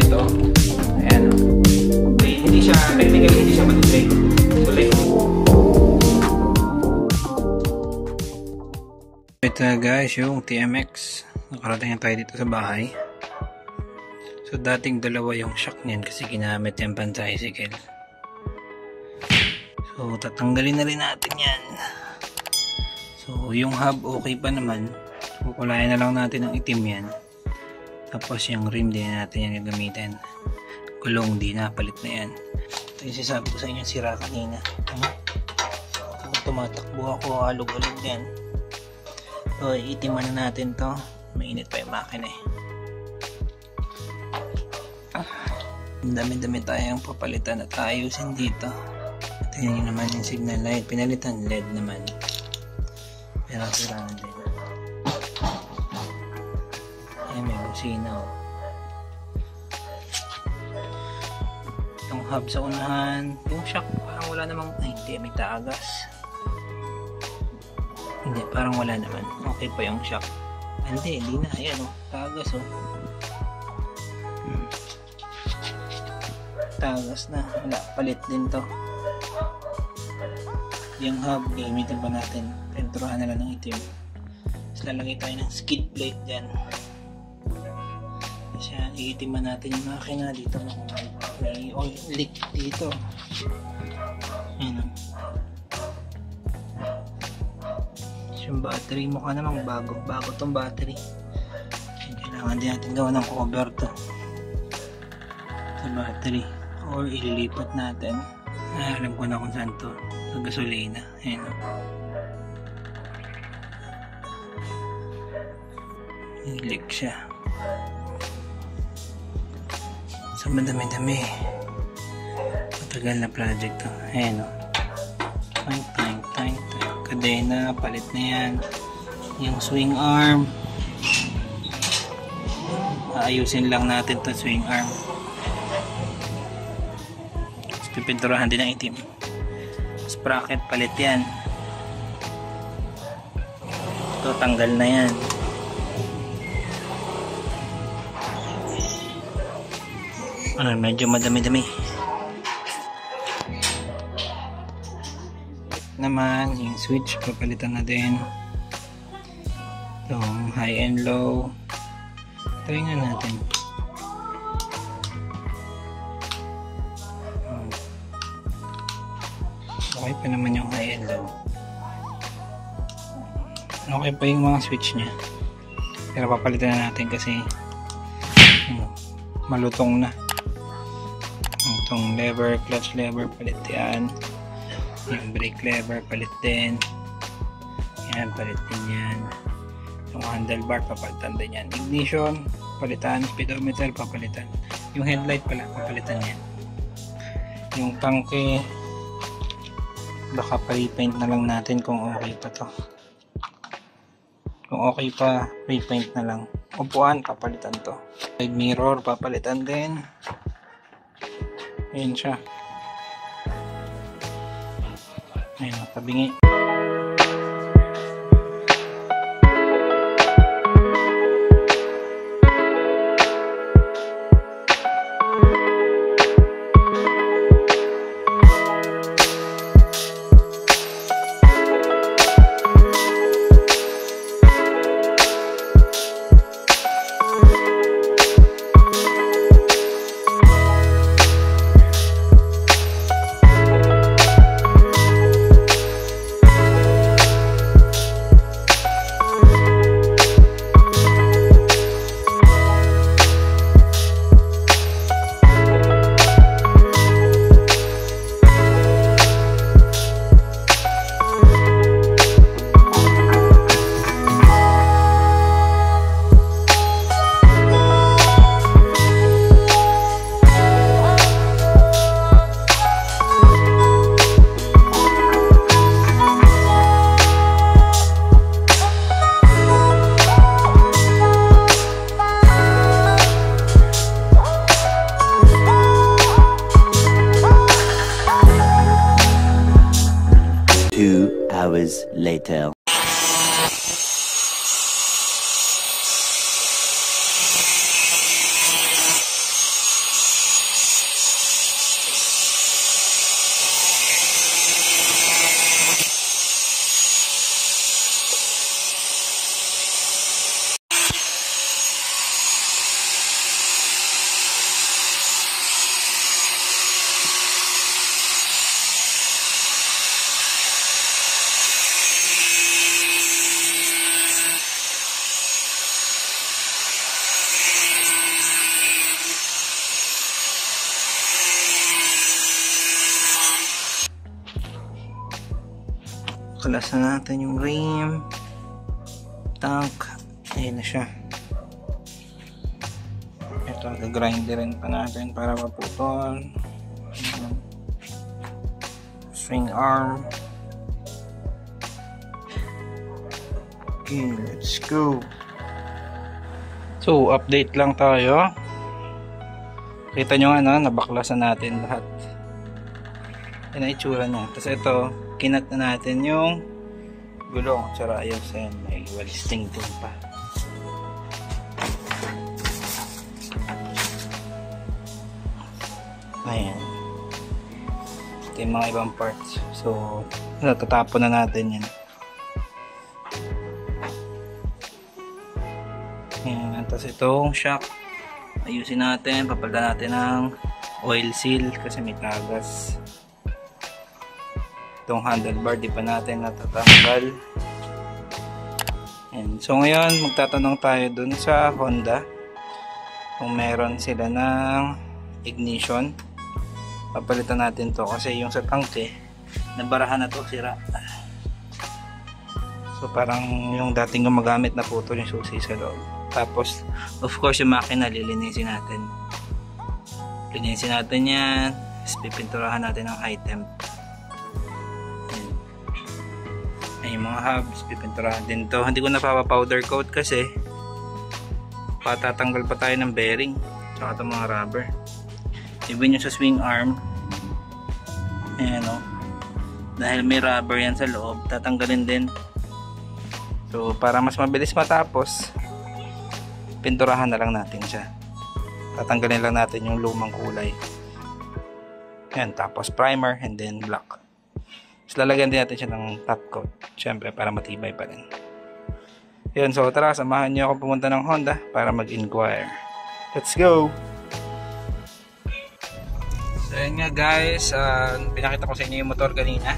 to. Ayan o. Hindi siya, technically hindi siya matitrade. So like, ito guys yung TMX. Nakarating na tayo dito sa bahay. So dating dalawa yung shock niyan kasi ginamit yung pan-tricycle. So tatanggalin na rin natin yan. So yung hub okay pa naman. Kukulayan na lang natin ng itim yan. Tapos yung rim din natin yan gagamitin. Gulong din na, palit na yan. Ito yung sasabi ko sa inyo sira kanina. Kapag tumatakbo ako, alog-alog yan. So itiman na natin to. Mainit pa yung makina eh. Dami-dami tayong papalitan at ayusin dito. Ito yun naman yung signal light. Pinalitan LED naman. Pero sira na din. Ay, may busina oh. Yung hub sa unahan. Yung shock parang wala namang, ay hindi, may tagas. Hindi, parang wala naman. Okay pa yung shock. Hindi na. Ayan oh, tagas oh. Tagas na. Wala, palit din to. Yung hub, gamitin pa natin. Penturahan na lang ng itim. Tapos lalagay tayo ng skid plate dyan. Kasi iitiman natin yung makina dito. May oil leak dito. Ayan o. Yung battery, mukha namang bago tong battery. Kailangan din natin gawa ng cover to sa battery. Or ililipat natin. Alam ko na kung saan to. Sa gasolina. Ayan o. Leak siya. So madami-dami. Matagal na project to. Ayan o. Time. Kadena, palit na yan. Yung swing arm. Ayusin lang natin to swing arm. Pipinturahan din ng itim. Sprocket, palit yan. Ito, tanggal na yan. Medyo madami-dami. Naman, yung switch, papalitan na din. Itong high and low. Try nga natin. Okay pa naman yung high and low. Okay pa yung mga switch nya. Pero papalitan na natin kasi malutong na. Itong lever, clutch lever, palit yan. Yung brake lever, palit din. Yan, palit din yan. Yung handlebar, papalitan din yan. Ignition, palitan. Speedometer, papalitan. Yung headlight pala, papalitan yan. Yung tangke, baka pa-repaint na lang natin kung okay pa to. Kung okay pa, repaint na lang. Upuan, papalitan to. Side mirror, papalitan din. Ayan siya. Ayan, tabingi. hours later. Ibabaklas na natin yung rim, tank. Ayan na siya. Ito, gagrinderin pa natin para maputol. Swing arm. Okay, let's go. So, update lang tayo. Kita nyo nga, nabaklasan natin lahat. Yan ang itsura niya. Tapos ito, kinat na natin yung gulong. Tsara, ayos yan. May walis tingting pa. Ayan. Ito yung mga ibang parts. So, natatapon na natin yan. Ayan. Tapos itong shock, ayusin natin. Papalitan natin ng oil seal kasi may tagas. Itong handlebar, di pa natin natatanggal. And so ngayon, magtatanong tayo dun sa Honda kung meron sila ng ignition. Papalitan natin to kasi yung sa tangke nabarahan na to, sira. So parang yung dating gumagamit na po ito yung susi sa loob. Tapos of course yung makina lilinisin natin. Linisin natin yan. Pipinturahan natin ng high temp. Ay, yung mga hubs pipinturahan din to. Hindi ko napapa-powder coat kasi patatanggal pa tayo ng bearing tsaka itong mga rubber. Even yung sa swing arm, ayan o, dahil may rubber yan sa loob, tatanggalin din. So para mas mabilis matapos, pinturahan na lang natin siya. Tatanggalin lang natin yung lumang kulay. Ayan, tapos primer and then black. So lalagyan din natin siya ng top coat, syempre para matibay pa rin. Yun, so tara, samahan niyo ako pumunta ng Honda para mag-inquire. Let's go! So yun nga guys, pinakita ko sa inyo yung motor kanina.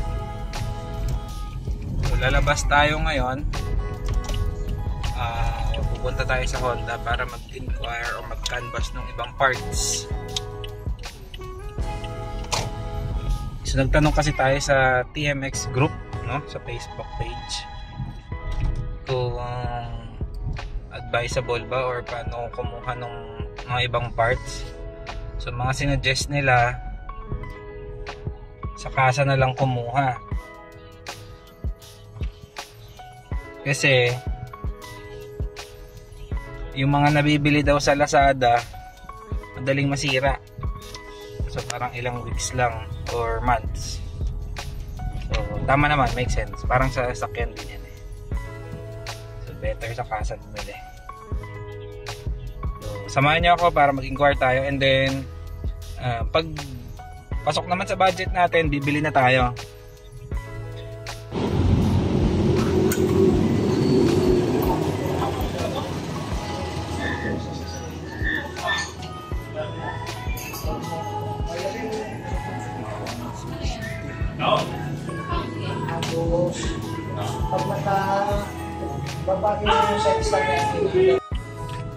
So lalabas tayo ngayon. Pupunta tayo sa Honda para mag-inquire o mag-canvas ng ibang parts. So nagtanong kasi tayo sa TMX group, no, sa Facebook page, kung advisable ba or paano kumuha ng mga ibang parts. So mga sinuggest nila, sa kasa na lang kumuha. Kasi yung mga nabibili daw sa Lazada, madaling masira. So parang ilang weeks lang or months. So tama naman, makes sense. Parang sa sakyan din yan eh. So better sa kasa bumili. Samahan niyo ako para mag-inquire tayo, and then pag pasok naman sa budget natin, bibili na tayo.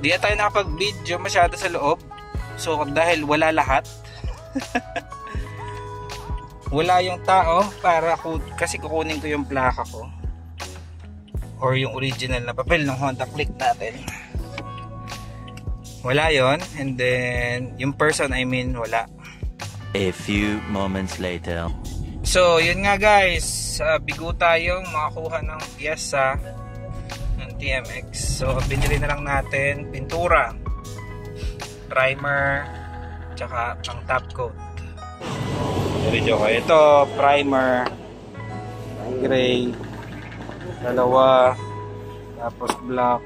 Di na tayo nakapag-video masyado sa loob. So dahil wala lahat wala yung tao para kasi kukunin ko yung plaka ko or yung original na papel ng Honda Click natin. Wala yon, and then yung person, I mean, wala. A few moments later. So yun nga guys, bigo tayong makakuha ng piyesa ng TMX. So binili na lang natin pintura, primer, tsaka ang top coat. Video ko. Ito, primer, gray, dalawa, tapos black,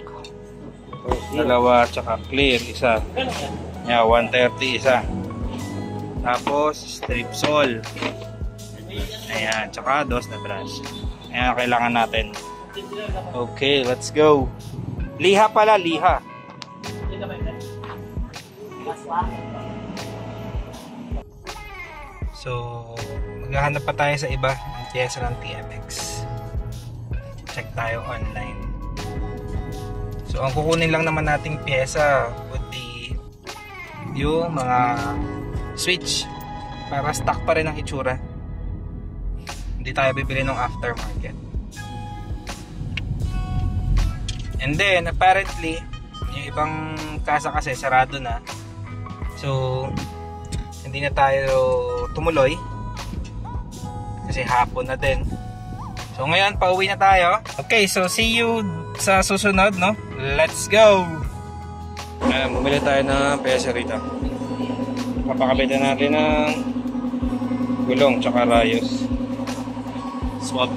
dalawa, tsaka clear, isa. Yeah, 130 isa. Tapos strip sole. Ayan, tsaka dos na brush. Ayan, kailangan natin. Okay, let's go. Liha pala, liha. So, maghahanap pa tayo sa iba ng piyesa ng TMX. Check tayo online. So, ang kukunin lang naman nating piyesa would be yung mga switch para stock pa rin ang itsura. Hindi tayo bibili ng aftermarket. And then apparently yung ibang kasa kasi sarado na, so hindi na tayo tumuloy kasi hapon na din. So ngayon pauwi na tayo. Okay, so see you sa susunod, no? Let's go! Bumili tayo ng pyesa rito. Papakabitan natin ng gulong tsaka rayos. Swap.